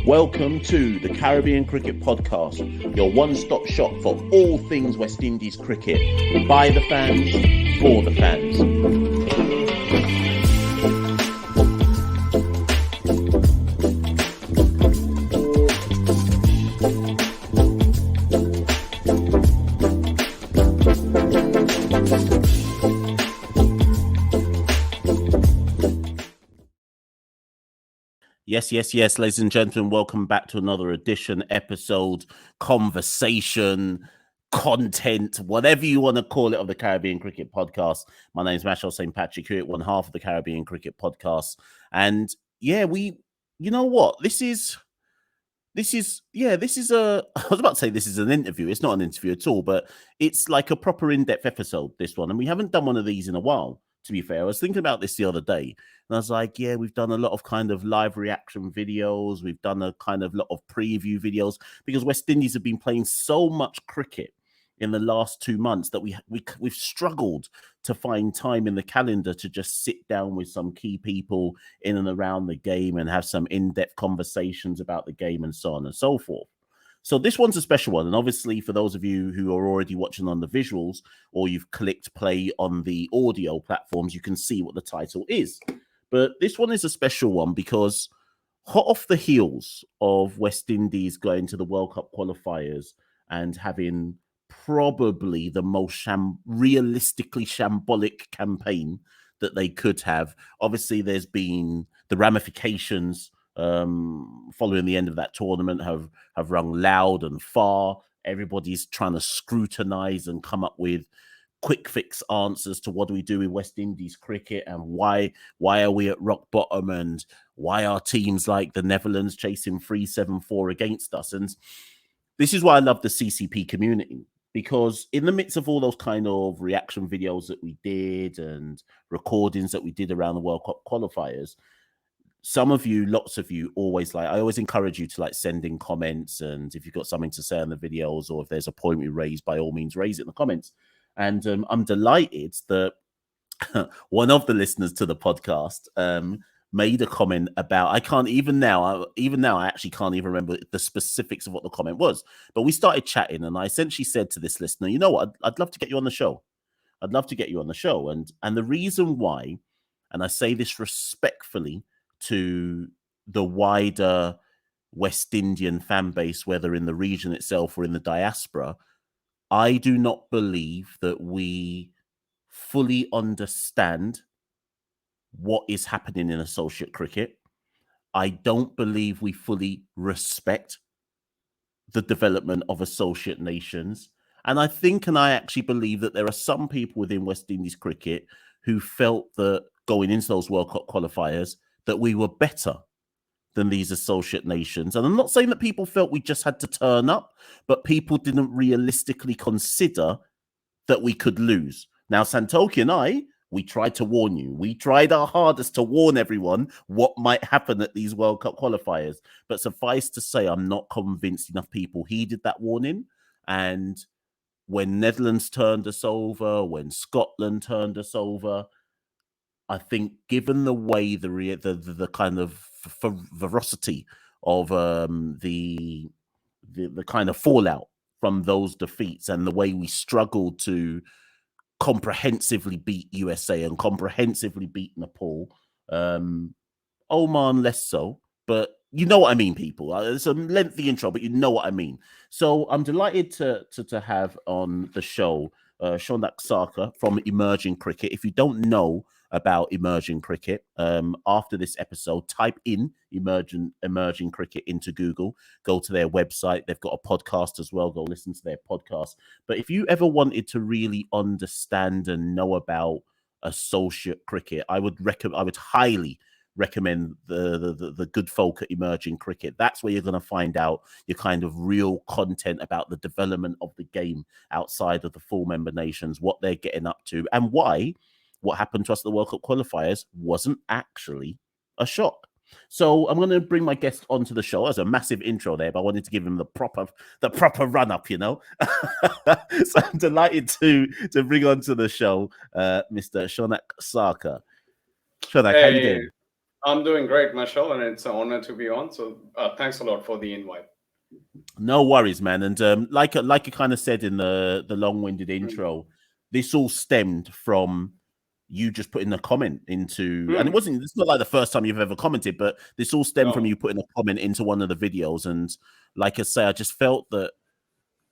Welcome to the Caribbean Cricket Podcast, your one-stop shop for all things West Indies cricket. By the fans, for the fans. Yes, ladies and gentlemen, welcome back to another edition, episode, conversation, content, whatever you want to call it, of the Caribbean Cricket Podcast. My name is Mashal St. Patrick, here at one half of the Caribbean Cricket Podcast. And yeah, you know what? This is I was about to say this is an interview. It's not an interview at all, but it's like a proper in-depth episode, this one. And we haven't done one of these in a while, to be fair. I was thinking about this the other day, and I was like, yeah, we've done a lot of kind of live reaction videos. We've done a kind of lot of preview videos because West Indies have been playing so much cricket in the last 2 months that we've struggled to find time in the calendar to just sit down with some key people in and around the game and have some in-depth conversations about the game and so on and so forth. So this one's a special one. And obviously, for those of you who are already watching on the visuals or you've clicked play on the audio platforms, you can see what the title is. But this one is a special one because hot off the heels of West Indies going to the World Cup qualifiers and having probably the most realistically shambolic campaign that they could have. Obviously, there's been the ramifications following the end of that tournament have rung loud and far. Everybody's trying to scrutinize and come up with quick fix answers to what do we do with West Indies cricket and why are we at rock bottom and why are teams like the Netherlands chasing 3-7-4 against us. And this is why I love the CCP community, because in the midst of all those kind of reaction videos that we did and recordings that we did around the World Cup qualifiers, some of you, lots of you, I always encourage you to send in comments, and if you've got something to say on the videos or if there's a point we raise, by all means raise it in the comments. And I'm delighted that one of the listeners to the podcast made a comment about, I actually can't even remember the specifics of what the comment was, but we started chatting and I essentially said to this listener, you know what, I'd love to get you on the show. I'd love to get you on the show. And the reason why, and I say this respectfully to the wider West Indian fan base, whether in the region itself or in the diaspora, I do not believe that we fully understand what is happening in associate cricket. I don't believe we fully respect the development of associate nations. And I think, and I actually believe that there are some people within West Indies cricket who felt that going into those World Cup qualifiers, that we were better than these associate nations. And I'm not saying that people felt we just had to turn up, but people didn't realistically consider that we could lose. Now, Santoki and we tried to warn you. We tried our hardest to warn everyone what might happen at these World Cup qualifiers. But suffice to say, I'm not convinced enough people heeded that warning. And when Netherlands turned us over, when Scotland turned us over, I think given the way the kind of ferocity of the kind of fallout from those defeats and the way we struggled to comprehensively beat USA and comprehensively beat Nepal, Oman less so, but you know what I mean, people. It's a lengthy intro, but you know what I mean. So I'm delighted to have on the show Shounak Sarkar from Emerging Cricket. If you don't know about Emerging Cricket, after this episode, type in Emerging Cricket into Google, go to their website. They've got a podcast as well. Go listen to their podcast. But if you ever wanted to really understand and know about associate cricket, I would highly recommend the good folk at Emerging Cricket. That's where you're going to find out your kind of real content about the development of the game outside of the full member nations, what they're getting up to, and why what happened to us at the World Cup qualifiers wasn't actually a shock. So I'm going to bring my guest onto the show. As a massive intro there, but I wanted to give him the proper run up, you know. So I'm delighted to bring onto the show Mr. Shounak Sarkar. Shounak, how you doing? I'm doing great, Michelle, and it's an honor to be on. So thanks a lot for the invite. No worries, man. And like I kind of said in the long-winded Mm. intro, this all stemmed from you just putting a comment into, and it Mm. wasn't. It's not like the first time you've ever commented, but this all stemmed from No. you putting a comment into one of the videos. And like I say, I just felt that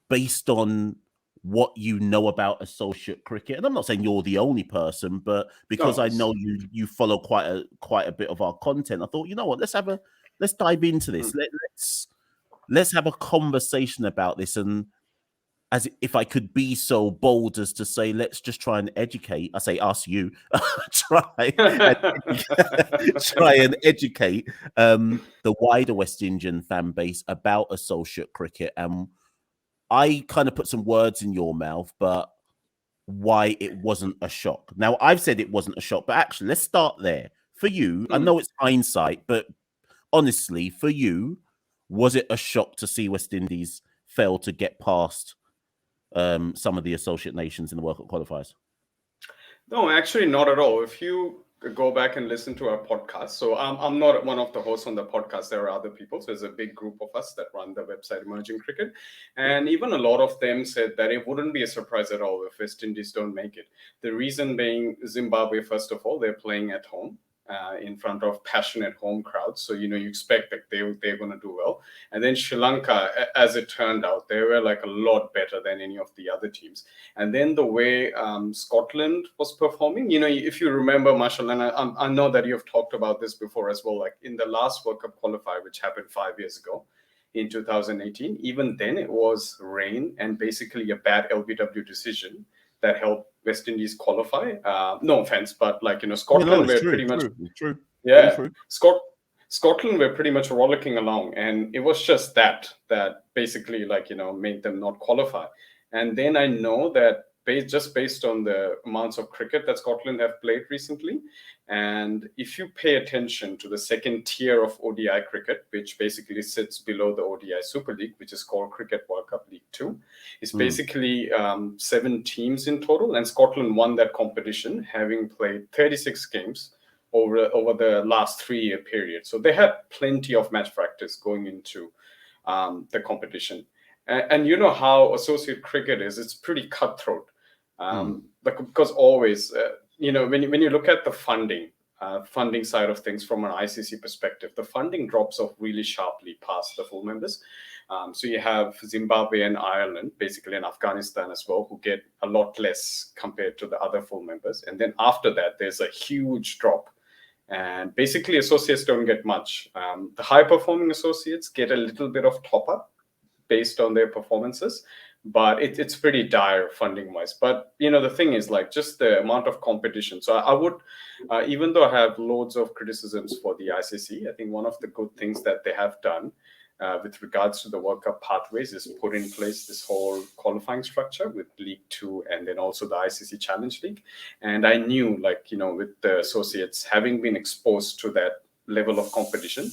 based on what you know about associate cricket, and I'm not saying you're the only person, but because No. I know you follow quite a bit of our content, I thought, you know what, let's dive into this. Mm. Let's have a conversation about this. And as if I could be so bold as to say, let's just try and educate. I say us, you try and try and educate the wider West Indian fan base about associate cricket. And I kind of put some words in your mouth, but why it wasn't a shock. Now, I've said it wasn't a shock, but actually, let's start there. For you, I Mm. know it's hindsight, but honestly, for you, was it a shock to see West Indies fail to get past some of the associate nations in the World Cup qualifiers? No, actually, not at all. If you go back and listen to our podcast, so I'm not one of the hosts on the podcast. There are other people. So there's a big group of us that run the website Emerging Cricket. And even a lot of them said that it wouldn't be a surprise at all if West Indies don't make it. The reason being Zimbabwe, first of all, they're playing at home. In front of passionate home crowds, so you expect that they're going to do well. And then Sri Lanka, as it turned out, they were like a lot better than any of the other teams. And then the way Scotland was performing, if you remember, Marshall, and I know that you've talked about this before as well, like in the last World Cup qualifier, which happened 5 years ago in 2018, even then it was rain and basically a bad LBW decision that helped West Indies qualify. No offense, but Yeah, no, Scotland it's were true, pretty it's much, true, it's true, very yeah, true. Scotland were pretty much rollicking along, and it was just that basically made them not qualify. And then I know that based on the amounts of cricket that Scotland have played recently, and if you pay attention to the second tier of ODI cricket, which basically sits below the ODI Super League, which is called Cricket World Cup League 2, it's Mm, basically 7 teams in total, and Scotland won that competition, having played 36 games over the last 3 year period. So they had plenty of match practice going into the competition. And you know how associate cricket is, it's pretty cutthroat. mm, Because always, when you look at the funding side of things from an ICC perspective, the funding drops off really sharply past the full members. So you have Zimbabwe and Ireland, basically, and Afghanistan as well, who get a lot less compared to the other full members. And then after that, there's a huge drop, and basically associates don't get much. The high performing associates get a little bit of top up based on their performances, but it's pretty dire funding wise. But the thing is, like, just the amount of competition. So I would, even though I have loads of criticisms for the ICC, I think one of the good things that they have done with regards to the World Cup pathways is put in place this whole qualifying structure with League Two and then also the ICC Challenge League. And I knew, with the associates having been exposed to that level of competition,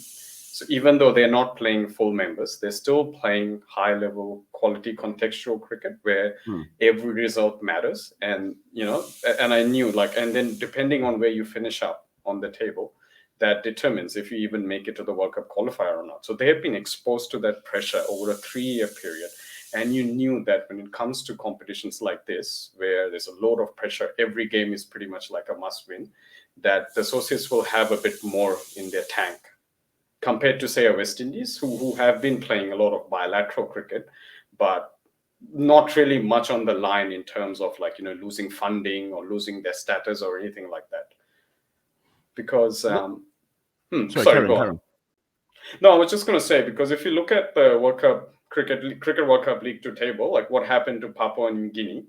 so even though they're not playing full members, they're still playing high level quality contextual cricket where mm. every result matters. And I knew, and then depending on where you finish up on the table, that determines if you even make it to the World Cup qualifier or not. So they have been exposed to that pressure over a 3 year period. And you knew that when it comes to competitions like this, where there's a lot of pressure, every game is pretty much like a must win, that the associates will have a bit more in their tank compared to, say, a West Indies, who have been playing a lot of bilateral cricket, but not really much on the line in terms of losing funding or losing their status or anything like that. Because What? Sorry, sorry, carry on, go carry on. on. No, I was just going to say, because if you look at the World Cup cricket World Cup League Two table, like what happened to Papua New Guinea,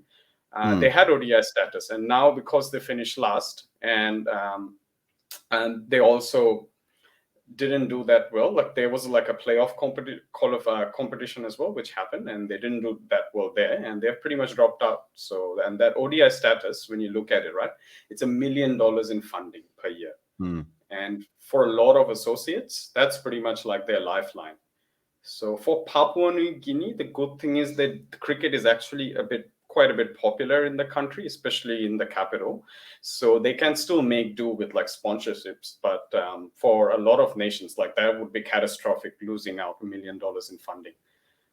they Mm, had ODI status, and now because they finished last, and they also didn't do that well. Like there was like a playoff competition as well, which happened, and they didn't do that well there, and they've pretty much dropped out. So, and that ODI status, when you look at it, right, it's $1 million in funding per year, mm. and for a lot of associates, that's pretty much like their lifeline. So for Papua New Guinea, the good thing is that cricket is actually a bit quite a bit popular in the country, especially in the capital. So they can still make do with like sponsorships. But for a lot of nations, like that would be catastrophic, losing out $1 million in funding.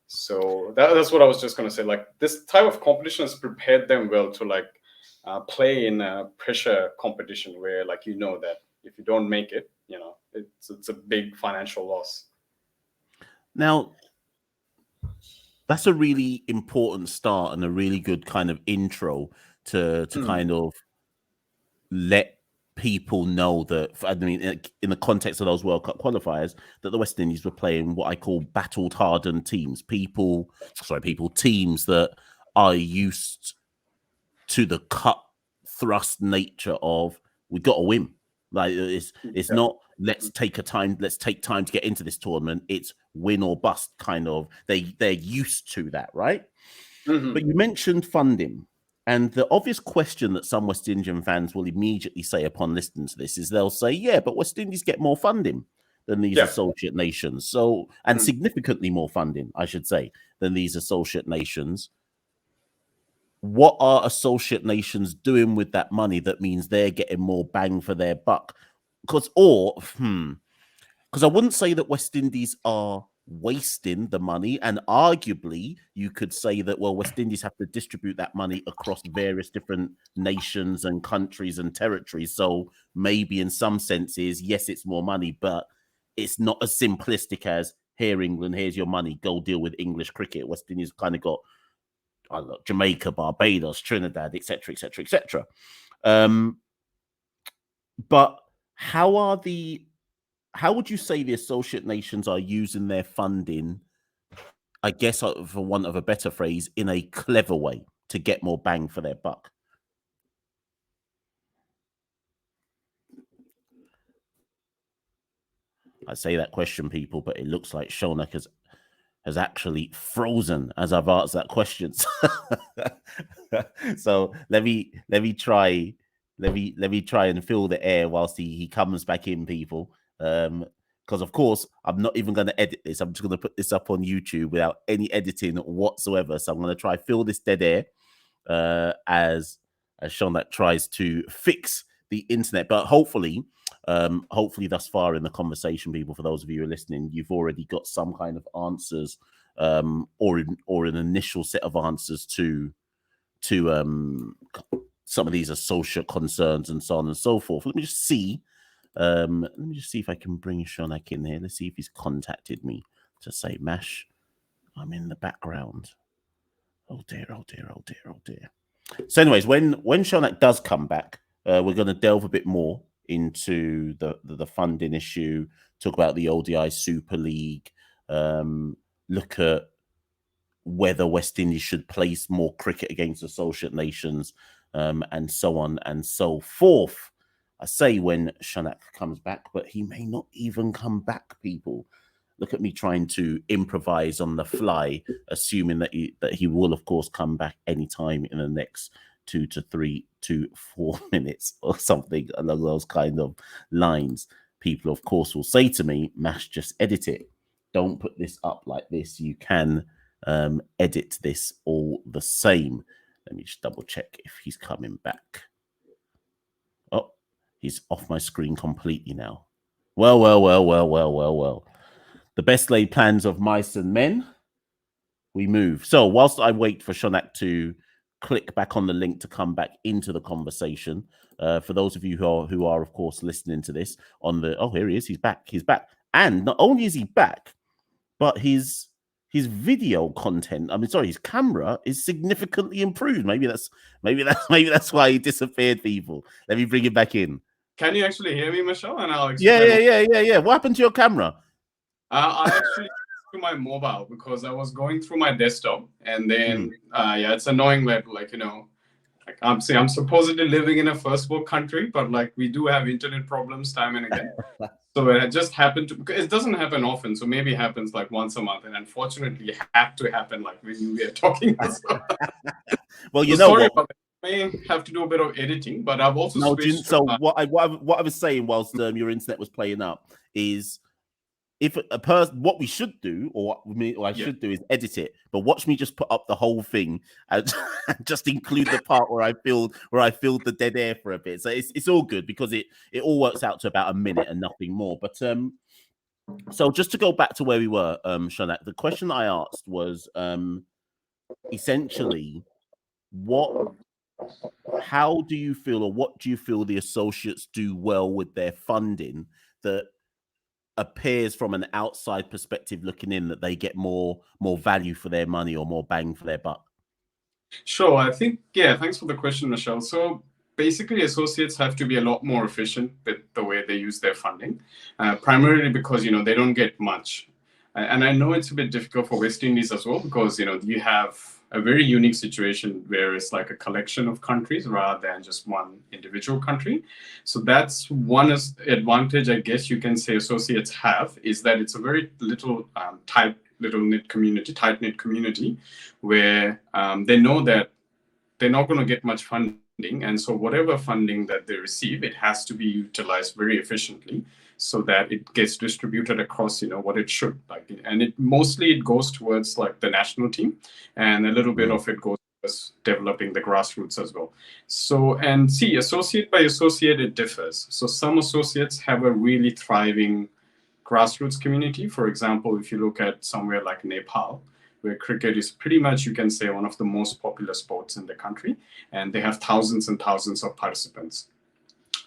So that's what I was just going to say. Like this type of competition has prepared them well to like play in a pressure competition where like, you know, that if you don't make it, you know, it's a big financial loss. Now, that's a really important start and a really good kind of intro to kind of let people know that, I mean, in the context of those World Cup qualifiers, that the West Indies were playing what I call battled hardened teams, teams that are used to the cut thrust nature of we got to win. Like it's not let's take time to get into this tournament. It's win or bust kind of. They're used to that, right? But you mentioned funding. And the obvious question that some West Indian fans will immediately say upon listening to this is they'll say, yeah, but West Indies get more funding than these associate nations. So, and significantly more funding, I should say, than these associate nations. What are associate nations doing with that money that means they're getting more bang for their buck? Because I wouldn't say that West Indies are wasting the money, and arguably you could say that, well, West Indies have to distribute that money across various different nations and countries and territories. So maybe in some senses, yes, it's more money, but it's not as simplistic as here, England, here's your money, go deal with English cricket. West Indies kind of got Jamaica, Barbados, Trinidad, etc., etc., etc. But how would you say the associate nations are using their funding, I guess, for want of a better phrase, in a clever way to get more bang for their buck? I say that question, people, but it looks like Shounak has actually frozen as I've asked that question. So let me try and fill the air whilst he comes back in, people. Because of course I'm not even going to edit this. I'm just going to put this up on YouTube without any editing whatsoever. So I'm going to try fill this dead air as Shounak tries to fix the internet. But hopefully thus far in the conversation, people, for those of you who are listening, you've already got some kind of answers or an initial set of answers to some of these associate concerns and so on and so forth. Let me just see if I can bring Shounak in here. Let's see if he's contacted me to say, Mash, I'm in the background. Oh dear. So anyways, when Shounak does come back, we're going to delve a bit more into the funding issue, talk about the ODI Super League, look at whether West Indies should place more cricket against associate nations, and so on and so forth. I say when Shounak comes back, but he may not even come back, people. Look at me trying to improvise on the fly, assuming that he will, of course, come back anytime in the next 2 to 3 to 4 minutes or something along those kind of lines. People, of course, will say to me, Mash, just edit it. Don't put this up like this. You can edit this all the same. Let me just double check if he's coming back. Oh, he's off my screen completely now. Well. The best laid plans of mice and men. We move. So whilst I wait for Shounak to click back on the link to come back into the conversation, for those of you who are of course listening to this on the here he is. He's back. And not only is he back, but his video content, his camera is significantly improved. Maybe that's why he disappeared, people. Let me bring him back in. Can you actually hear me, Michelle? And I'll explain. Yeah. What happened to your camera? I actually to my mobile because I was going through my desktop, and then it's annoying that, like, you know, like I'm supposedly living in a first world country, but like we do have internet problems time and again. So it just happened to, because it doesn't happen often, so maybe it happens like once a month, and unfortunately it had to happen like when you were talking. Well, you know, sorry about that. I may have to do a bit of editing, but I've also what I was saying whilst your internet was playing up is if a person, what we should do, or what I should do, is edit it. But watch me just put up the whole thing and just include the part where I filled the dead air for a bit. So it's all good because it all works out to about a minute and nothing more. But so just to go back to where we were, Shounak, the question I asked was essentially how do you feel, or what do you feel the associates do well with their funding that appears from an outside perspective looking in that they get more value for their money or more bang for their buck? Sure. I think, thanks for the question, Michelle. So basically, associates have to be a lot more efficient with the way they use their funding, primarily because, they don't get much. And I know it's a bit difficult for West Indies as well, because, you have a very unique situation where it's like a collection of countries rather than just one individual country. So that's one advantage, I guess you can say, associates have, is that it's a very tight-knit community where they know that they're not going to get much funding. And so whatever funding that they receive, it has to be utilized very efficiently so that it gets distributed across, what it should. And it mostly goes towards like the national team, and a little bit of it goes towards developing the grassroots as well. So, and see, associate by associate, it differs. So some associates have a really thriving grassroots community. For example, if you look at somewhere like Nepal, where cricket is pretty much, you can say, one of the most popular sports in the country, and they have thousands and thousands of participants.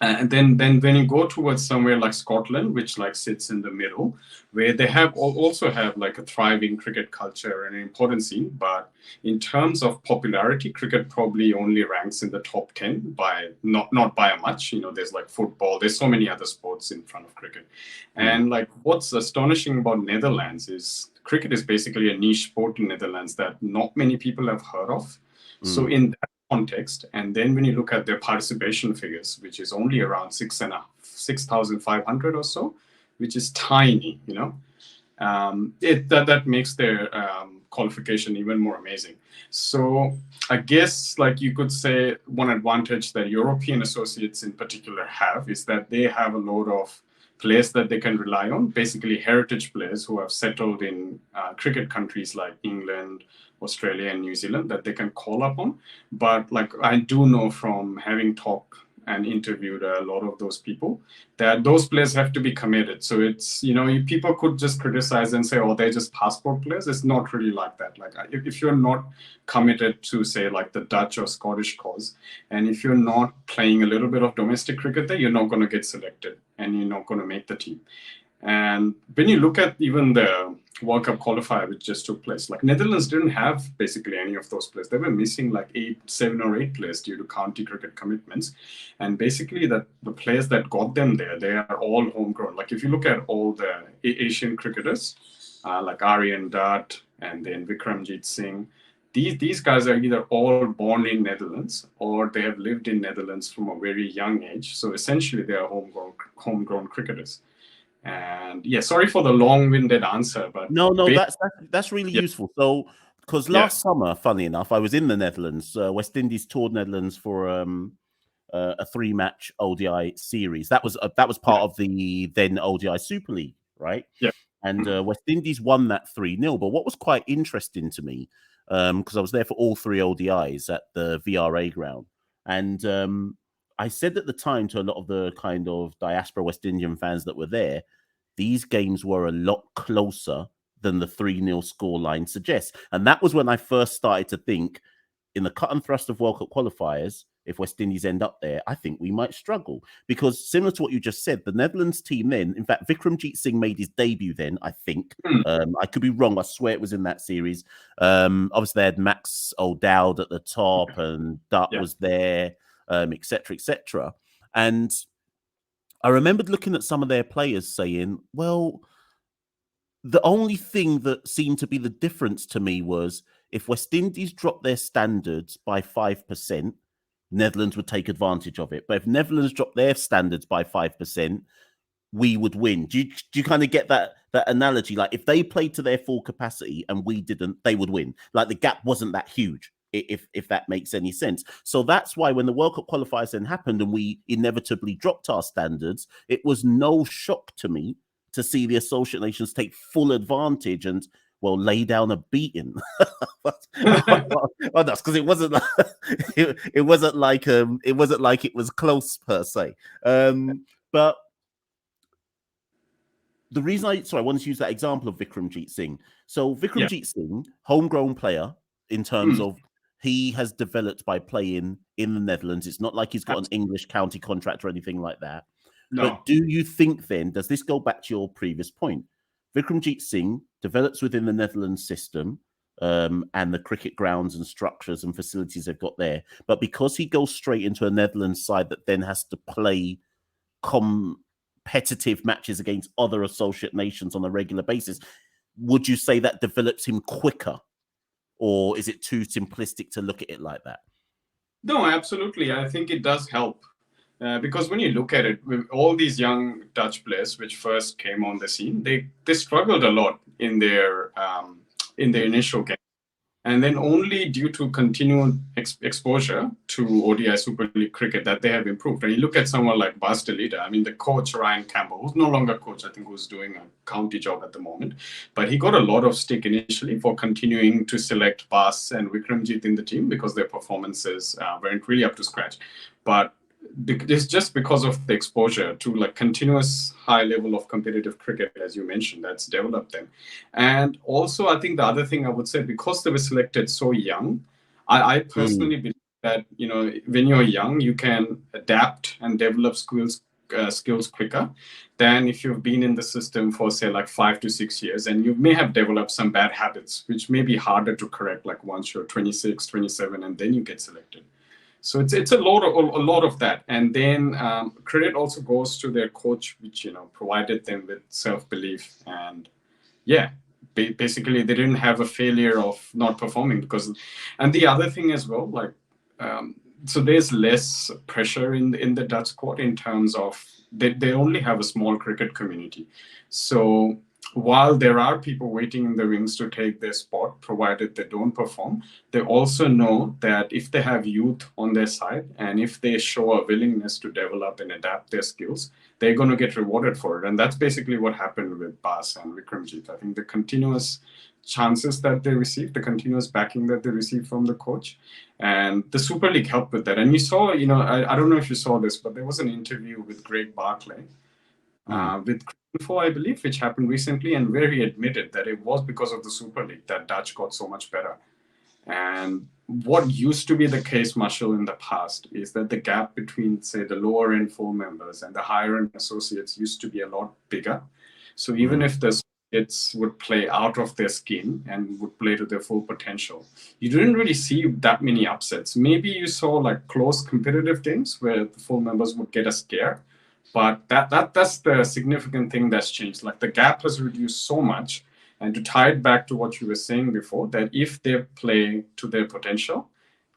And then when you go towards somewhere like Scotland, which like sits in the middle, where they also have like a thriving cricket culture and an important scene, but in terms of popularity, cricket probably only ranks in the top 10 by not by a much. There's like football, there's so many other sports in front of cricket. And like what's astonishing about Netherlands is cricket is basically a niche sport in Netherlands that not many people have heard of. So in that context, and then when you look at their participation figures, which is only around 6,500 or so, which is tiny, that makes their qualification even more amazing. So I guess, like you could say, one advantage that European associates in particular have is that they have a lot of players that they can rely on, basically heritage players who have settled in cricket countries like England, Australia, and New Zealand that they can call upon. But like I do know from having talked and interviewed a lot of those people that those players have to be committed. So it's, people could just criticize and say, oh, they're just passport players. It's not really like that. Like if you're not committed to, say, like the Dutch or Scottish cause, and if you're not playing a little bit of domestic cricket there, you're not going to get selected and you're not going to make the team. And when you look at even the World Cup qualifier, which just took place, like Netherlands didn't have basically any of those players. They were missing like 7 or 8 players due to county cricket commitments. And basically the players that got them there, they are all homegrown. Like if you look at all the Asian cricketers, like Aryan Dutt and then Vikramjit Singh, these guys are either all born in Netherlands or they have lived in Netherlands from a very young age. So essentially they are homegrown cricketers. And sorry for the long-winded answer, but no, that's really useful. So, because last summer, funny enough, I was in the Netherlands. West Indies toured Netherlands for a 3-match ODI series. That was part of the then ODI Super League, right? Yeah. And West Indies won that 3-0. But what was quite interesting to me, because I was there for all 3 ODIs at the VRA ground, and I said at the time to a lot of the kind of diaspora West Indian fans that were there, these games were a lot closer than the 3-0 scoreline suggests. And that was when I first started to think, in the cut and thrust of World Cup qualifiers, if West Indies end up there, I think we might struggle. Because similar to what you just said, the Netherlands team then, in fact, Vikramjit Singh made his debut then, I think. I could be wrong. I swear it was in that series. Obviously, they had Max O'Dowd at the top and Dutt was there, etc., etc. And I remembered looking at some of their players saying, well, the only thing that seemed to be the difference to me was if West Indies dropped their standards by 5%, Netherlands would take advantage of it. But if Netherlands dropped their standards by 5%, we would win. Do you kind of get that analogy? Like if they played to their full capacity and we didn't, they would win. Like the gap wasn't that huge, if that makes any sense. So that's why when the World Cup qualifiers then happened and we inevitably dropped our standards, it was no shock to me to see the associate nations take full advantage and, well, lay down a beating. Well, that's because it wasn't like, it wasn't like it was close per se. But the reason I wanted to use that example of Vikramjit Singh. So Vikramjit Singh, homegrown player in terms of he has developed by playing in the Netherlands. It's not like he's got an English county contract or anything like that. No. But do you think then, does this go back to your previous point? Vikramjit Singh develops within the Netherlands system and the cricket grounds and structures and facilities they've got there. But because he goes straight into a Netherlands side that then has to play competitive matches against other associate nations on a regular basis, would you say that develops him quicker? Or is it too simplistic to look at it like that? No, absolutely. I think it does help. Because when you look at it, with all these young Dutch players which first came on the scene, they struggled a lot in their initial game, and then only due to continued exposure to ODI Super League cricket that they have improved. And you look at someone like Bas de Leede, I mean, the coach Ryan Campbell, who's no longer coach, I think, who's doing a county job at the moment, but he got a lot of stick initially for continuing to select Bas and Vikramjit in the team because their performances weren't really up to scratch. But it's just because of the exposure to like continuous high level of competitive cricket, as you mentioned, that's developed them. And also, I think the other thing I would say, because they were selected so young, I personally believe that, you know, when you're young, you can adapt and develop skills quicker than if you've been in the system for, say, like 5 to 6 years, and you may have developed some bad habits, which may be harder to correct, like once you're 26, 27, and then you get selected. So it's a lot of that, and then credit also goes to their coach, which, you know, provided them with self-belief, and basically they didn't have a failure of not performing because, and the other thing as well, like so there's less pressure in the Dutch squad in terms of they only have a small cricket community, so while there are people waiting in the wings to take their spot, provided they don't perform, they also know that if they have youth on their side and if they show a willingness to develop and adapt their skills, they're going to get rewarded for it. And that's basically what happened with Bas and Vikramjit. I think the continuous chances that they received, the continuous backing that they received from the coach, and the Super League helped with that. And you saw, you know, I don't know if you saw this, but there was an interview with Greg Barclay with Info, I believe, which happened recently, and where he admitted that it was because of the Super League that Dutch got so much better. And what used to be the case, Marshall, in the past is that the gap between, say, the lower end full members and the higher end associates used to be a lot bigger. So even if the associates would play out of their skin and would play to their full potential, you didn't really see that many upsets. Maybe you saw like close competitive games where the full members would get a scare. But that's the significant thing that's changed. Like the gap has reduced so much. And to tie it back to what you were saying before, that if they play to their potential,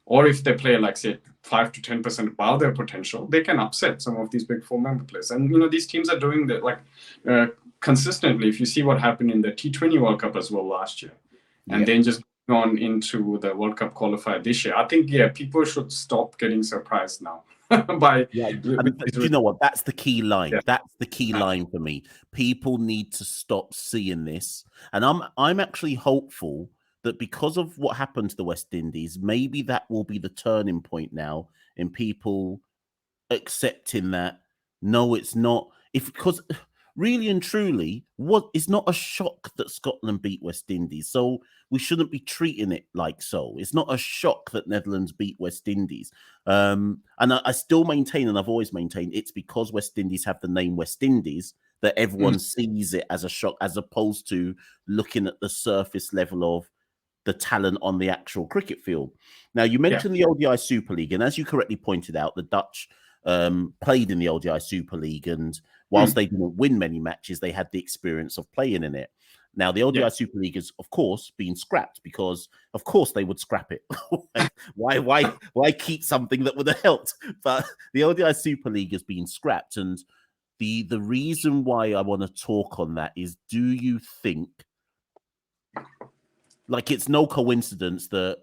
or if they play like, say, 5 to 10% above their potential, they can upset some of these big four member players. And, you know, these teams are doing that like consistently. If you see what happened in the T20 World Cup as well last year, and then just gone into the World Cup qualifier this year, I think, people should stop getting surprised now. You know what? That's the key line. That's the key line for me. People need to stop seeing this, and I'm actually hopeful that because of what happened to the West Indies, maybe that will be the turning point now in people accepting that no, it's not. Because really and truly, it's not a shock that Scotland beat West Indies, so we shouldn't be treating it like so. It's not a shock that Netherlands beat West Indies. And I still maintain, and I've always maintained, it's because West Indies have the name West Indies that everyone sees it as a shock, as opposed to looking at the surface level of the talent on the actual cricket field. Now, you mentioned the ODI Super League, and as you correctly pointed out, the Dutch played in the ODI Super League, and whilst they didn't win many matches, they had the experience of playing in it. Now, the ODI Super League has, of course, been scrapped because, of course, they would scrap it. Why keep something that would have helped? But the ODI Super League has been scrapped, and the reason why I want to talk on that is: do you think, like, it's no coincidence that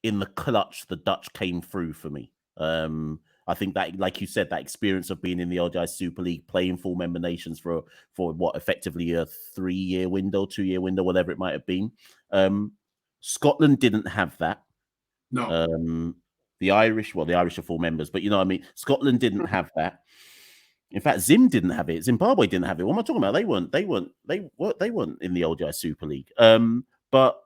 in the clutch the Dutch came through for me? I think that, like you said, that experience of being in the ODI Super League, playing full member nations for what effectively a 3-year window, 2-year window, whatever it might have been. Scotland didn't have that. No. The Irish are full members, but you know what I mean. Scotland didn't have that. In fact, Zim didn't have it. Zimbabwe didn't have it. What am I talking about? They weren't in the ODI Super League. But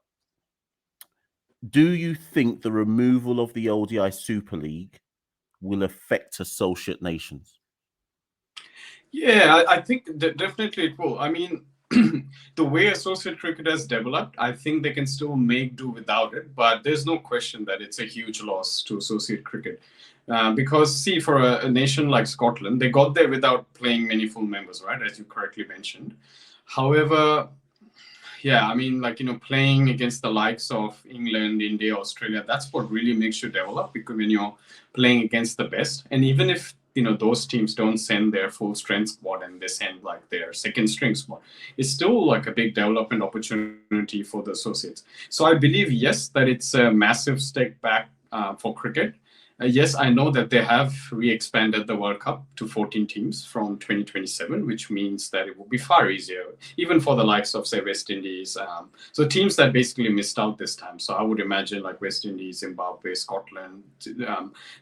do you think the removal of the ODI Super League will affect associate nations? Yeah, I think definitely it will. I mean, the way associate cricket has developed, I think they can still make do without it, but there's no question that it's a huge loss to associate cricket. Because, see, for a nation like Scotland, they got there without playing many full members, right? As you correctly mentioned. However, yeah, I mean, like, playing against the likes of England, India, Australia, that's what really makes you develop, because when you're playing against the best, and even if, those teams don't send their full strength squad and they send like their second string squad, it's still like a big development opportunity for the associates. So I believe, yes, that it's a massive step back for cricket. Yes, I know that they have re-expanded the World Cup to 14 teams from 2027, which means that it will be far easier, even for the likes of, say, West Indies. So teams that basically missed out this time. So I would imagine like West Indies, Zimbabwe, Scotland,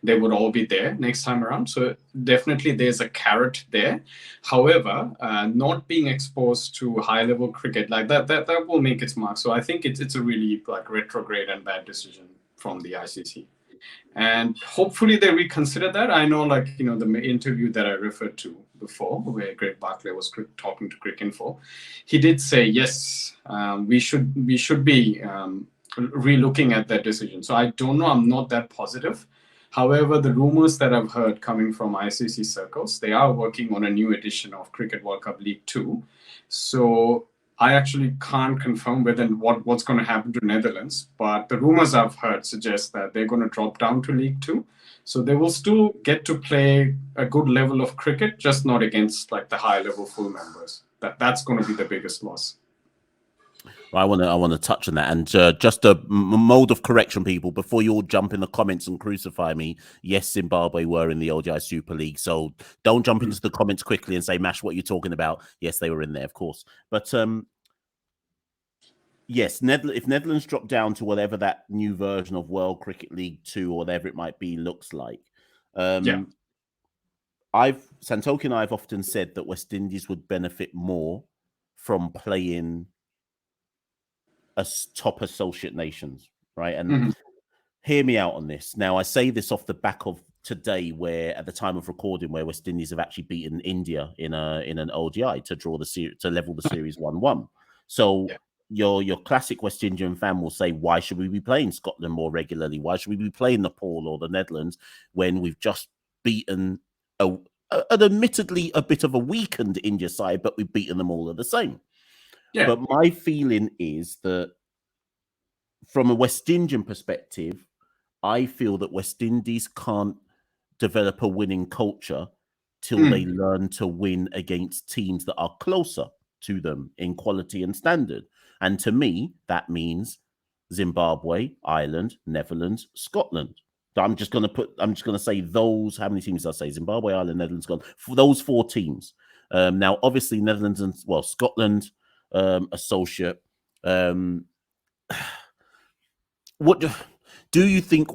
they would all be there next time around. So definitely there's a carrot there. However, not being exposed to high-level cricket like that will make its mark. So I think it's a really like retrograde and bad decision from the ICC. And hopefully they reconsider that. I know, like, the interview that I referred to before, where Greg Barclay was talking to Cricinfo, he did say, yes, we should be re-looking at that decision. So I don't know. I'm not that positive. However, the rumors that I've heard coming from ICC circles, they are working on a new edition of Cricket World Cup League 2. So I actually can't confirm what's going to happen to Netherlands, but the rumors I've heard suggest that they're going to drop down to League 2. So they will still get to play a good level of cricket, just not against like the high level full members. That's going to be the biggest loss. I want to touch on that, and just a mode of correction, people, before you all jump in the comments and crucify me. Yes, Zimbabwe were in the ODI Super League, so don't jump into the comments quickly and say, Mash, what you're talking about. Yes, they were in there, of course. But yes, if Netherlands drop down to whatever that new version of World Cricket League 2 or whatever it might be looks like, Santoki and I have often said that West Indies would benefit more from playing as top associate nations, right? And hear me out on this. Now, I say this off the back of today, where at the time of recording, where West Indies have actually beaten India in an ODI to draw the series, to level the series 1-1. So your classic West Indian fan will say, why should we be playing Scotland more regularly? Why should we be playing Nepal or the Netherlands when we've just beaten an admittedly a bit of a weakened India side, but we've beaten them all at the same? Yeah. But my feeling is that from a West Indian perspective, I feel that West Indies can't develop a winning culture till they learn to win against teams that are closer to them in quality and standard. And to me, that means Zimbabwe, Ireland, Netherlands, Scotland. I'm just going to say those. How many teams did I say? Zimbabwe, Ireland, Netherlands, Scotland. For those 4 teams. Now, obviously, Netherlands and Scotland. Associate. What do you think?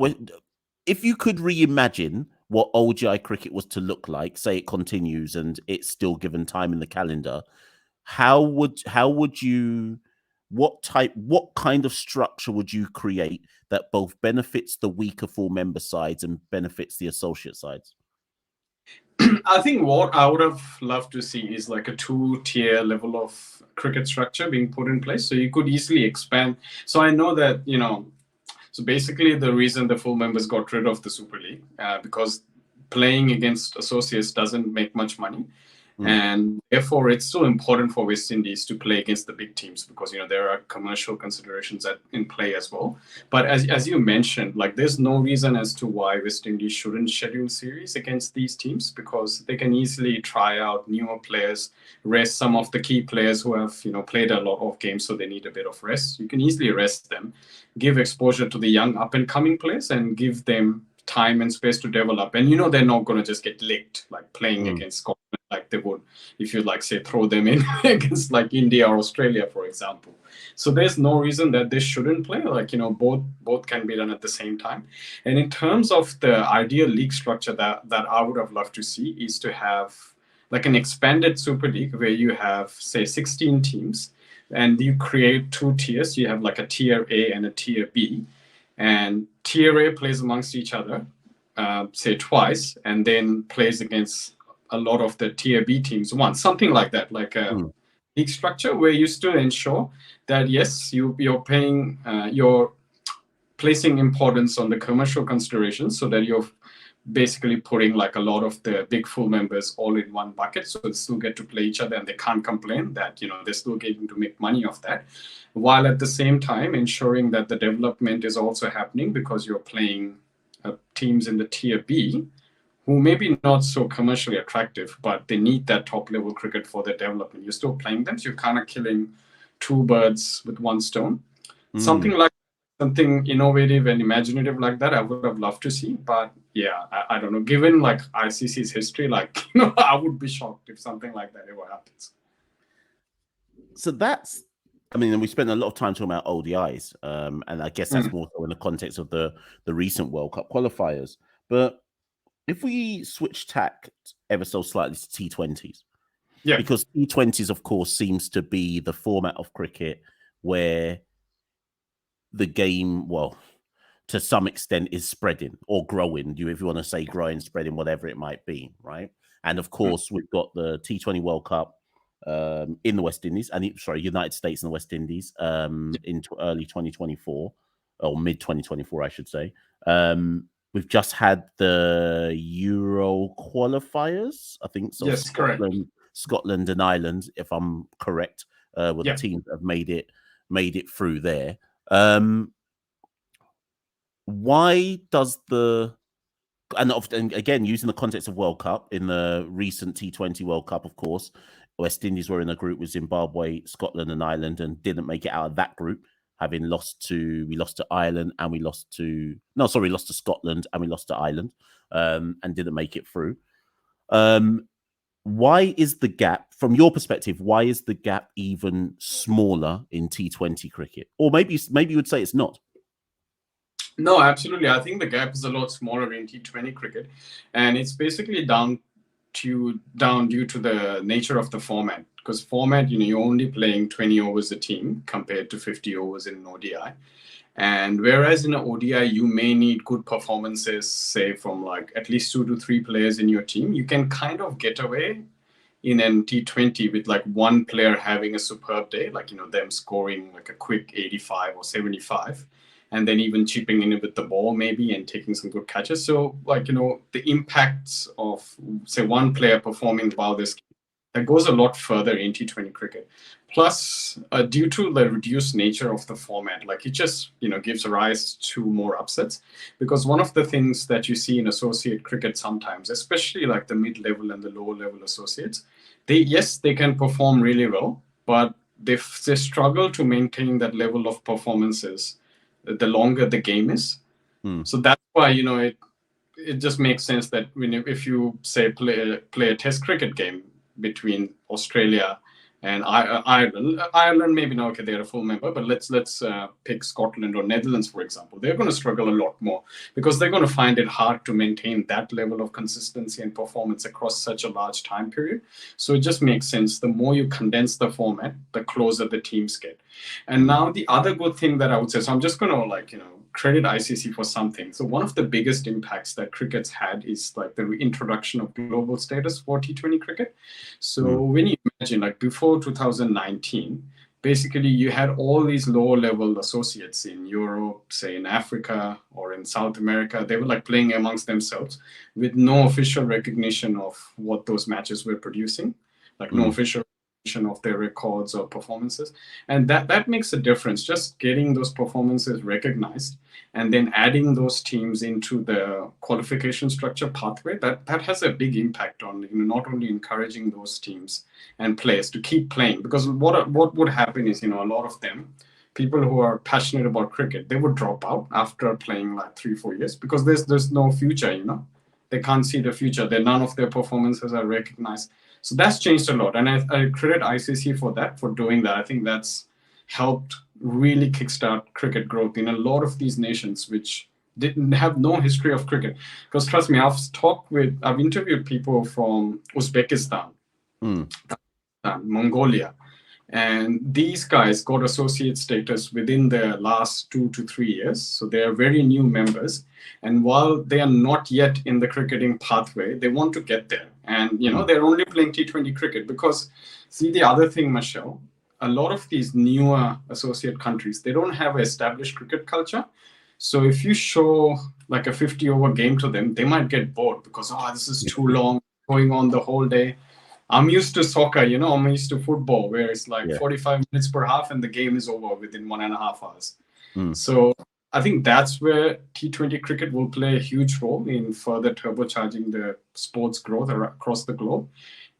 If you could reimagine what ODI cricket was to look like, say it continues and it's still given time in the calendar, how would you? What kind of structure would you create that both benefits the weaker full member sides and benefits the associate sides? I think what I would have loved to see is like a 2-tier level of cricket structure being put in place. So you could easily expand. So I know that, so basically the reason the full members got rid of the Super League, because playing against associates doesn't make much money. And therefore, it's still important for West Indies to play against the big teams because, there are commercial considerations in play as well. But as you mentioned, like there's no reason as to why West Indies shouldn't schedule series against these teams because they can easily try out newer players, rest some of the key players who have, played a lot of games, so they need a bit of rest. You can easily rest them, give exposure to the young up-and-coming players and give them time and space to develop. And they're not going to just get licked like playing against Scotland like they would if you like say throw them in against like India or Australia, for example. So there's no reason that they shouldn't play. Like both can be done at the same time. And in terms of the ideal league structure that I would have loved to see is to have like an expanded Super League where you have say 16 teams and you create two tiers. You have like a tier A and a tier B, and tier A plays amongst each other, say twice, and then plays against a lot of the tier B teams once, something like that, like a league structure where you still ensure that yes, you're paying, you're placing importance on the commercial considerations so that you're basically putting like a lot of the big full members all in one bucket, so they still get to play each other and they can't complain that they're still getting to make money off that, while at the same time ensuring that the development is also happening because you're playing teams in the tier B who may be not so commercially attractive, but they need that top level cricket for their development. You're still playing them, so you're kind of killing two birds with one stone. Something innovative and imaginative like that I would have loved to see. But yeah, I don't know, given like ICC's history, like I would be shocked if something like that ever happens. So that's, I mean, we spent a lot of time talking about ODIs, and I guess that's more so in the context of the recent World Cup qualifiers. But if we switch tack ever so slightly to T20s, because T20s, of course, seems to be the format of cricket where the game, well, to some extent, is spreading or growing. If you want to say growing, spreading, whatever it might be, right? And of course, we've got the T20 World Cup in the West Indies, United States and the West Indies into early 2024 or mid 2024, I should say. We've just had the Euro qualifiers, I think. So yes, Scotland and Ireland, if I'm correct, were the teams that have made it through there. Why does and again, using the context of World Cup, in the recent T20 World Cup, of course, West Indies were in a group with Zimbabwe, Scotland and Ireland and didn't make it out of that group, having we lost to Ireland and we lost to Scotland and we lost to Ireland, and didn't make it through. Why is the gap, from your perspective, why is the gap even smaller in T20 cricket? Or maybe you would say it's not. No, absolutely. I think the gap is a lot smaller in T20 cricket, and it's basically down due to the nature of the format. Because format, you're only playing 20 overs a team compared to 50 overs in an ODI. And whereas in an ODI, you may need good performances, say from like at least 2 to 3 players in your team, you can kind of get away in an T20 with like one player having a superb day, like, them scoring like a quick 85 or 75. And then even chipping in with the ball maybe and taking some good catches. So like, the impacts of, say, one player performing well this game, that goes a lot further in T20 cricket. Plus, due to the reduced nature of the format, like it just, gives rise to more upsets. Because one of the things that you see in associate cricket sometimes, especially like the mid-level and the lower-level associates, they can perform really well, but they struggle to maintain that level of performances the longer the game is. So that's why, it just makes sense that if you say play a test cricket game between Australia and Ireland maybe not, okay, they're a full member, but let's pick Scotland or Netherlands, for example. They're going to struggle a lot more because they're going to find it hard to maintain that level of consistency and performance across such a large time period. So it just makes sense. The more you condense the format, the closer the teams get. And now the other good thing that I would say, so I'm just going to credit ICC for something. So one of the biggest impacts that cricket's had is like the introduction of global status for T20 cricket. So when you imagine like before 2019, basically you had all these lower level associates in Europe, say in Africa or in South America. They were like playing amongst themselves with no official recognition of what those matches were producing, like no official of their records or performances, and that makes a difference. Just getting those performances recognized and then adding those teams into the qualification structure pathway, that has a big impact on not only encouraging those teams and players to keep playing, because what would happen is a lot of them people who are passionate about cricket, they would drop out after playing like 3-4 years because there's no future, they can't see the future. None of their performances are recognized. So that's changed a lot, and I credit ICC for that, for doing that. I think that's helped really kickstart cricket growth in a lot of these nations which didn't have no history of cricket. Because trust me, I've interviewed people from Uzbekistan, Mongolia, and these guys got associate status within the last 2 to 3 years. So they are very new members. And while they are not yet in the cricketing pathway, they want to get there. And, they're only playing T20 cricket because, see, the other thing, Michelle, a lot of these newer associate countries, they don't have an established cricket culture. So if you show like a 50-over game to them, they might get bored because, this is too long, going on the whole day. I'm used to soccer, I'm used to football, where it's like 45 minutes per half and the game is over within 1.5 hours. So I think that's where T20 cricket will play a huge role in further turbocharging the sports growth across the globe.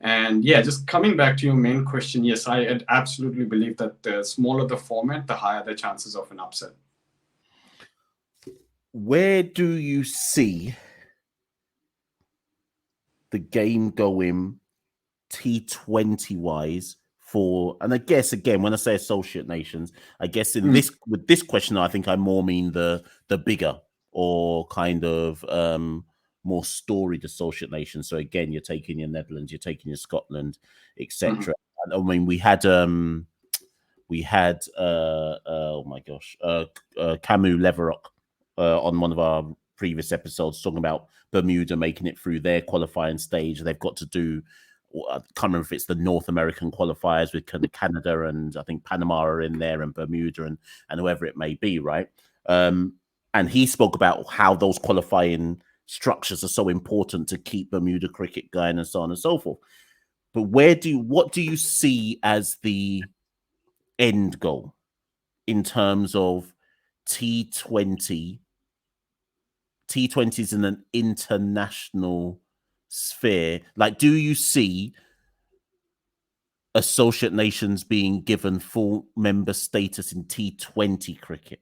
And just coming back to your main question, yes, I absolutely believe that the smaller the format, the higher the chances of an upset. Where do you see the game going T20 wise for, and I guess again, when I say associate nations, I guess with this question, I think I more mean the bigger or kind of more storied associate nations. So again, you're taking your Netherlands, you're taking your Scotland, etc. I mean, we had oh my gosh, Camus Leverock on one of our previous episodes talking about Bermuda making it through their qualifying stage. They've got to do, I can't remember if it's the North American qualifiers with Canada and I think Panama are in there and Bermuda and whoever it may be, right? And he spoke about how those qualifying structures are so important to keep Bermuda cricket going and so on and so forth. But what do you see as the end goal in terms of T20s in an international sphere? Like, do you see associate nations being given full member status in T20 cricket?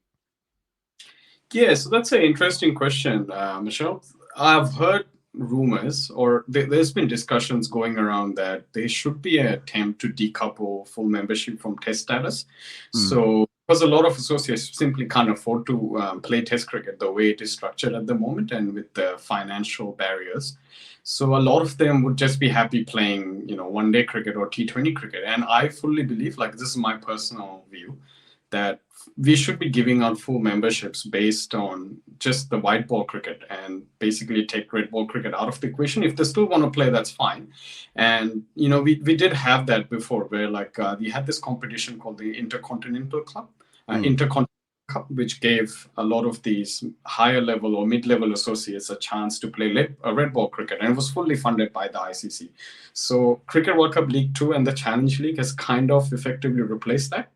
Yeah, so that's an interesting question, Michelle. I've heard rumors, or there's been discussions going around that there should be an attempt to decouple full membership from test status. So, because a lot of associates simply can't afford to play test cricket the way it is structured at the moment and with the financial barriers. So a lot of them would just be happy playing, one-day cricket or T20 cricket. And I fully believe, like, this is my personal view, that we should be giving out full memberships based on just the white ball cricket and basically take red ball cricket out of the equation. If they still want to play, that's fine. And, we did have that before where we had this competition called the Intercontinental Club, Intercontinental Cup, which gave a lot of these higher level or mid-level associates a chance to play red ball cricket, and it was fully funded by the ICC. So Cricket World Cup League 2 and the Challenge League has kind of effectively replaced that,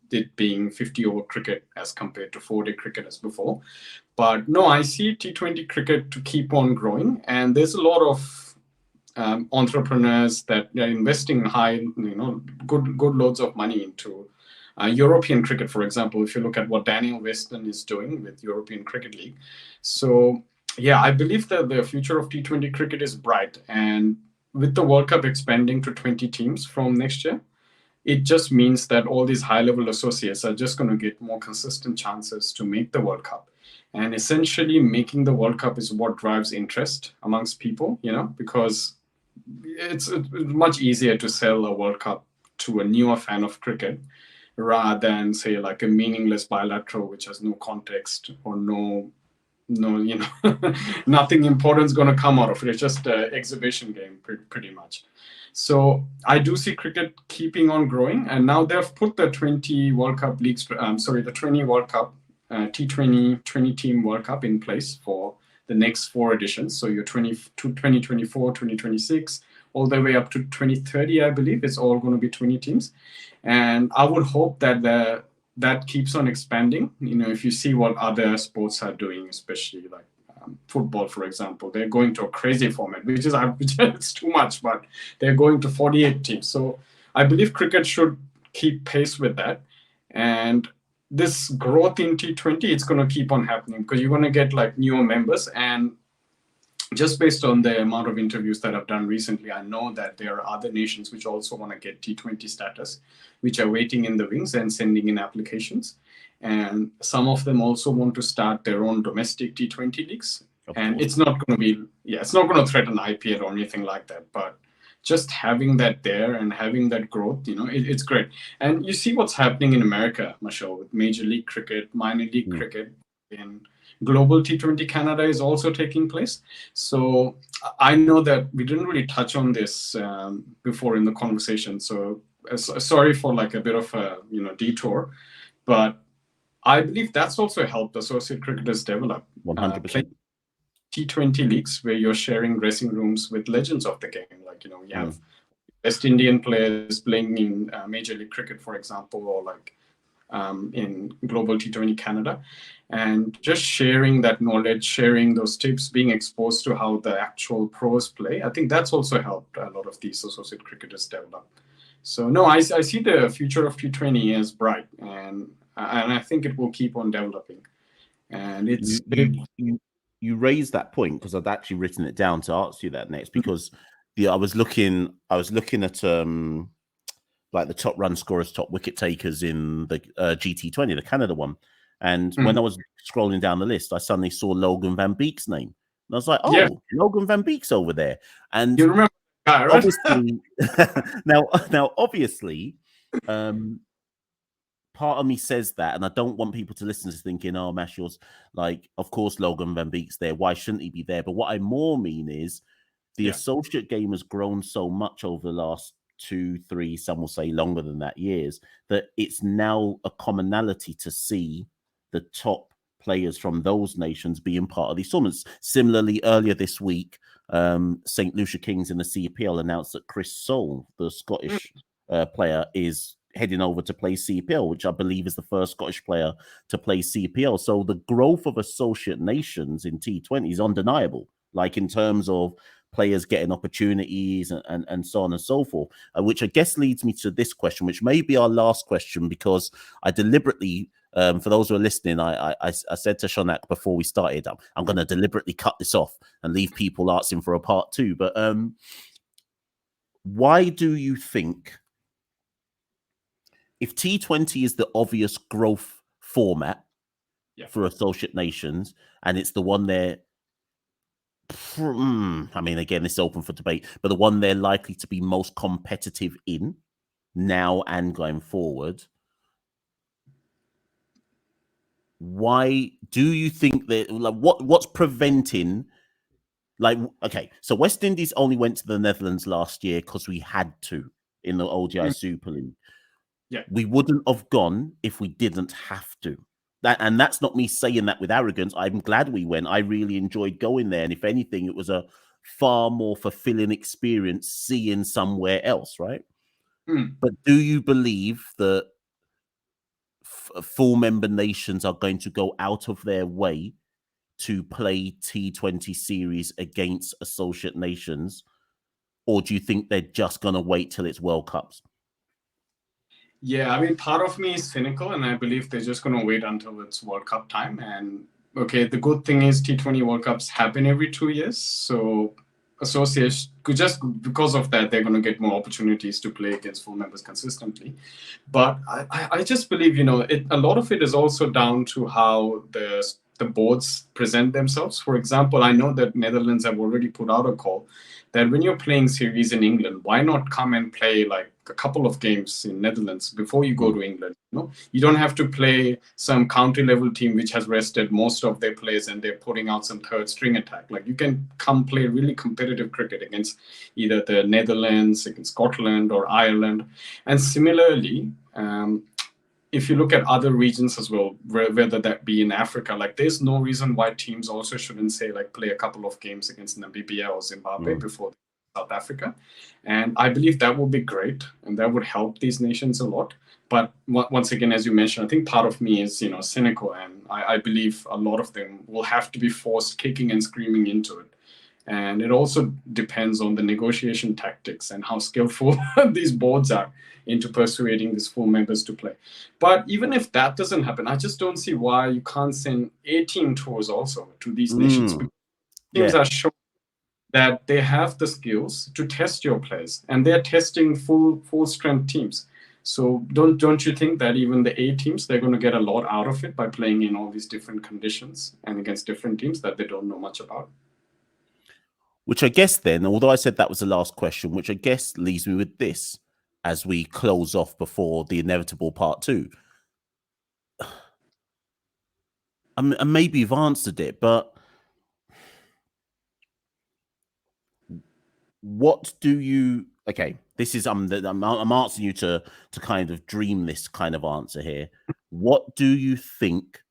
it being 50-over cricket as compared to 4-day cricket as before. But no, I see T20 cricket to keep on growing, and there's a lot of entrepreneurs that are investing good loads of money into European cricket, for example, if you look at what Daniel Weston is doing with European Cricket League. So, I believe that the future of T20 cricket is bright. And with the World Cup expanding to 20 teams from next year, it just means that all these high-level associates are just going to get more consistent chances to make the World Cup. And essentially, making the World Cup is what drives interest amongst people, because it's much easier to sell a World Cup to a newer fan of cricket rather than say like a meaningless bilateral which has no context or no nothing important is going to come out of it. It's just an exhibition game pretty much. So I do see cricket keeping on growing, and now they've put the 20 World Cup leagues, the 20 World Cup T20 20-team World Cup in place for the next 4 editions. So your 2024, 2026, all the way up to 2030, I believe it's all going to be 20 teams. And I would hope that that keeps on expanding. If you see what other sports are doing, especially like football, for example, they're going to a crazy format, which is it's too much, but they're going to 48 teams. So I believe cricket should keep pace with that. And this growth in T20, it's going to keep on happening because you're going to get like newer members. And just based on the amount of interviews that I've done recently, I know that there are other nations which also want to get T20 status, which are waiting in the wings and sending in applications. And some of them also want to start their own domestic T20 leagues. And it's not going to be, it's not going to threaten IPL or anything like that. But just having that there and having that growth, it's great. And you see what's happening in America, Michelle, with Major League Cricket, minor league cricket, and global T20 Canada is also taking place. So I know that we didn't really touch on this before in the conversation. So sorry for like a bit of a detour, but I believe that's also helped associate cricketers develop. 100%. T20 leagues where you're sharing dressing rooms with legends of the game. Like, we have West Indian players playing in Major League Cricket, for example, or like in Global T20 Canada. And just sharing that knowledge, sharing those tips, being exposed to how the actual pros play, I think that's also helped a lot of these associate cricketers develop. So, no, I see the future of T20 as bright, and I think it will keep on developing. And it's... You raised that point because I'd actually written it down to ask you that next, because I was looking at like the top run scorers, top wicket takers in the GT20, the Canada one, and when I was scrolling down the list, I suddenly saw Logan Van Beek's name, and I was like, "Oh, Logan Van Beek's over there." And you remember that, right? Obviously, now, obviously, part of me says that, and I don't want people to listen to thinking, "Oh, Mashaw's like, of course, Logan Van Beek's there. Why shouldn't he be there?" But what I more mean is the associate game has grown so much over the last 2, 3, some will say longer than that, years, that it's now a commonality to see the top players from those nations being part of these tournaments. Similarly, earlier this week, St. Lucia Kings in the CPL announced that Chris Soule, the Scottish player, is heading over to play CPL, which I believe is the first Scottish player to play CPL. So the growth of associate nations in T20 is undeniable, like in terms of players getting opportunities and so on and so forth, which I guess leads me to this question, which may be our last question, because I deliberately, for those who are listening, I said to Shounak before we started, I'm going to deliberately cut this off and leave people asking for a part 2. But why do you think, if T20 is the obvious growth format for associate nations, and it's the one they're, I mean, again, this is open for debate, but the one they're likely to be most competitive in now and going forward, why do you think that, like, what's preventing, like, okay, so West Indies only went to the Netherlands last year because we had to in the ODI Super League. We wouldn't have gone if we didn't have to. And that's not me saying that with arrogance. I'm glad we went. I really enjoyed going there. And if anything, it was a far more fulfilling experience seeing somewhere else, right? But do you believe that full member nations are going to go out of their way to play T20 series against associate nations? Or do you think they're just going to wait till it's World Cups? Yeah, I mean, part of me is cynical, and I believe they're just going to wait until it's World Cup time. And okay, the good thing is T20 World Cups happen every 2 years, so associations, just because of that, they're going to get more opportunities to play against full members consistently. But I just believe, a lot of it is also down to how the boards present themselves. For example, I know that Netherlands have already put out a call that when you're playing series in England, why not come and play like a couple of games in Netherlands before you go to England? You don't have to play some county level team which has rested most of their players and they're putting out some third string attack. Like, you can come play really competitive cricket against either the Netherlands, against Scotland or Ireland. And similarly, if you look at other regions as well, whether that be in Africa, like, there's no reason why teams also shouldn't say, like, play a couple of games against Namibia or Zimbabwe before South Africa. And I believe that would be great, and that would help these nations a lot. But once again, as you mentioned, I think part of me is, cynical, and I believe a lot of them will have to be forced kicking and screaming into it. And it also depends on the negotiation tactics and how skillful these boards are into persuading these full members to play. But even if that doesn't happen, I just don't see why you can't send 18 tours also to these nations. Teams Yeah. are showing that they have the skills to test your players, and they're testing full strength teams. So don't you think that even the A teams, they're going to get a lot out of it by playing in all these different conditions and against different teams that they don't know much about? Which I guess then, although I said that was the last question, which I guess leaves me with this as we close off before the inevitable part 2. And maybe you've answered it, but what do you? Okay, this is I'm asking you to kind of dream this kind of answer here. What do you think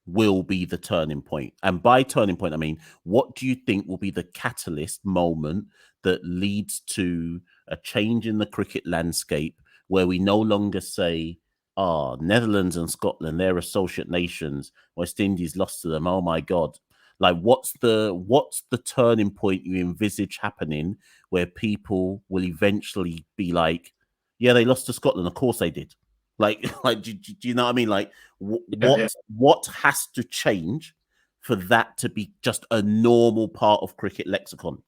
will be the turning point? And by turning point, I mean, what do you think will be the catalyst moment that leads to a change in the cricket landscape where we no longer say, Netherlands and Scotland, they're associate nations, West Indies lost to them, oh my God. Like what's the turning point you envisage happening where people will eventually be like, yeah, they lost to Scotland, of course they did. Like, do you know what I mean? Like, what has to change for that to be just a normal part of cricket lexicon?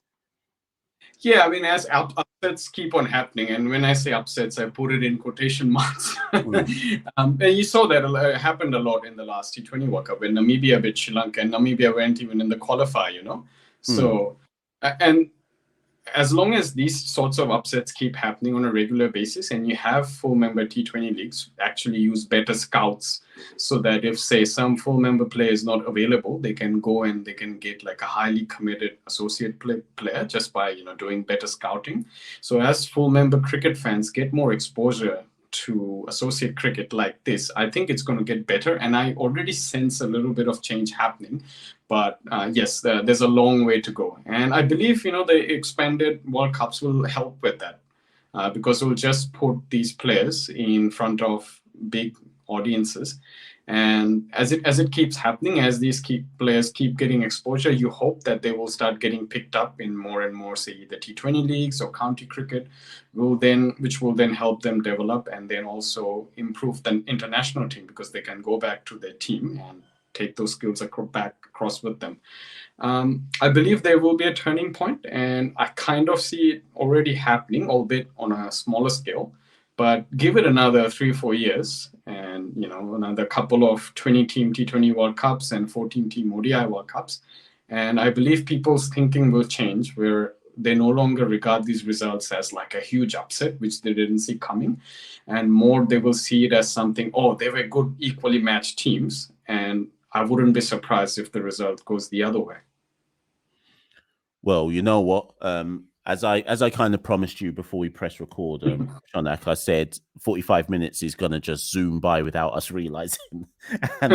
Yeah, I mean, as upsets keep on happening, and when I say upsets, I put it in quotation marks. And you saw that happened a lot in the last T20 World Cup when Namibia beat Sri Lanka, and Namibia went even in the qualifier, So, and as long as these sorts of upsets keep happening on a regular basis and you have full member T20 leagues actually use better scouts so that if, say, some full member player is not available, they can go and they can get like a highly committed associate player just by doing better scouting. So as full member cricket fans get more exposure to associate cricket like this, I think it's going to get better, and I already sense a little bit of change happening. But yes, there's a long way to go, and I believe the expanded World Cups will help with that because it will just put these players in front of big audiences. And as it keeps happening, as these players keep getting exposure, you hope that they will start getting picked up in more and more, say, the T20 leagues or county cricket, which will then help them develop and then also improve the international team because they can go back to their team and take those skills back across with them. I believe there will be a turning point, and I kind of see it already happening, albeit on a smaller scale. But give it another 3-4 years, and another couple of 20-team T20 World Cups and 14-team ODI World Cups, and I believe people's thinking will change, where they no longer regard these results as like a huge upset, which they didn't see coming, and more they will see it as something. Oh, they were good, equally matched teams, and I wouldn't be surprised if the result goes the other way. Well, you know what? As I kind of promised you before we press record, Shounak, I said 45 minutes is gonna just zoom by without us realizing, and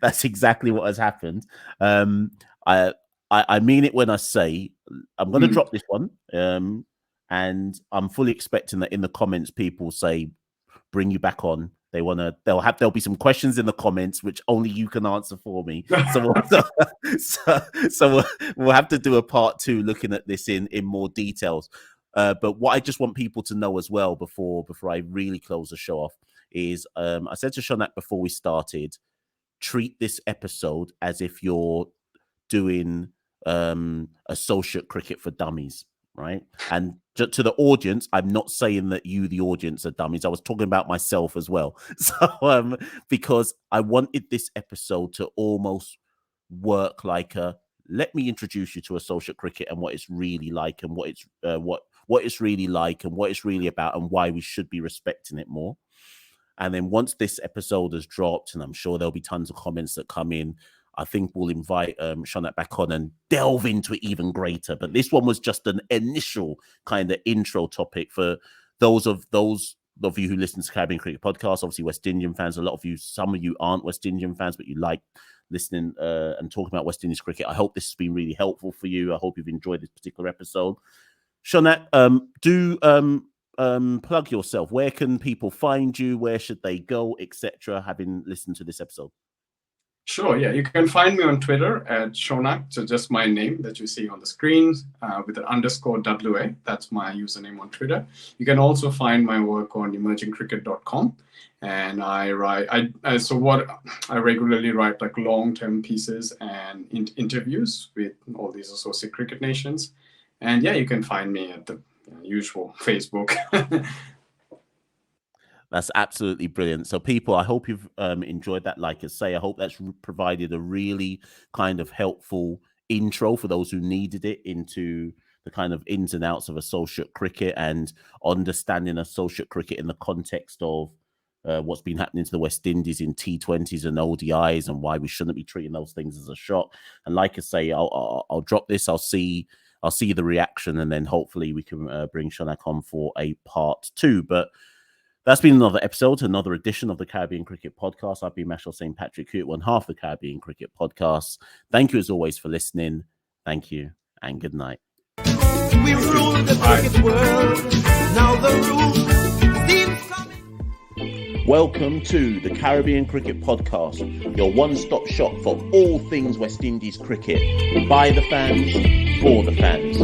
that's exactly what has happened. I mean it when I say I'm gonna drop this one, and I'm fully expecting that in the comments people say bring you back on. There'll be some questions in the comments which only you can answer for me. So we'll have to do a part 2 looking at this in more details. But what I just want people to know as well before I really close the show off is I said to Shounak before we started, treat this episode as if you're doing associate cricket for dummies, right? And to the audience, I'm not saying that you, the audience, are dummies. I was talking about myself as well. So, because I wanted this episode to almost work like let me introduce you to associate cricket and what it's really like, and what it's really like, and what it's really about, and why we should be respecting it more. And then once this episode has dropped, and I'm sure there'll be tons of comments that come in, I think we'll invite Shounak back on and delve into it even greater. But this one was just an initial kind of intro topic for those of you who listen to Caribbean Cricket Podcast. Obviously, West Indian fans. A lot of you, some of you aren't West Indian fans, but you like listening and talking about West Indies cricket. I hope this has been really helpful for you. I hope you've enjoyed this particular episode. Shounak, plug yourself. Where can people find you? Where should they go, etc., having listened to this episode? Sure, yeah. You can find me on Twitter at Shounak, so just my name that you see on the screen with an _WA. That's my username on Twitter. You can also find my work on emergingcricket.com. And I regularly write like long-term pieces and interviews with all these associate cricket nations. And yeah, you can find me at the usual Facebook. That's absolutely brilliant. So people, I hope you've enjoyed that. Like I say, I hope that's provided a really kind of helpful intro for those who needed it into the kind of ins and outs of associate cricket and understanding associate cricket in the context of what's been happening to the West Indies in T20s and ODIs and why we shouldn't be treating those things as a shot. And like I say, I'll drop this. I'll see the reaction, and then hopefully we can bring Shounak on for a part 2. But that's been another episode, another edition of the Caribbean Cricket Podcast. I've been Mashal St. Patrick, here at one half the Caribbean Cricket Podcast. Thank you as always for listening. Thank you and good night. We rule the cricket world. Now the rules coming. Welcome to the Caribbean Cricket Podcast, your one-stop shop for all things West Indies cricket. By the fans, for the fans.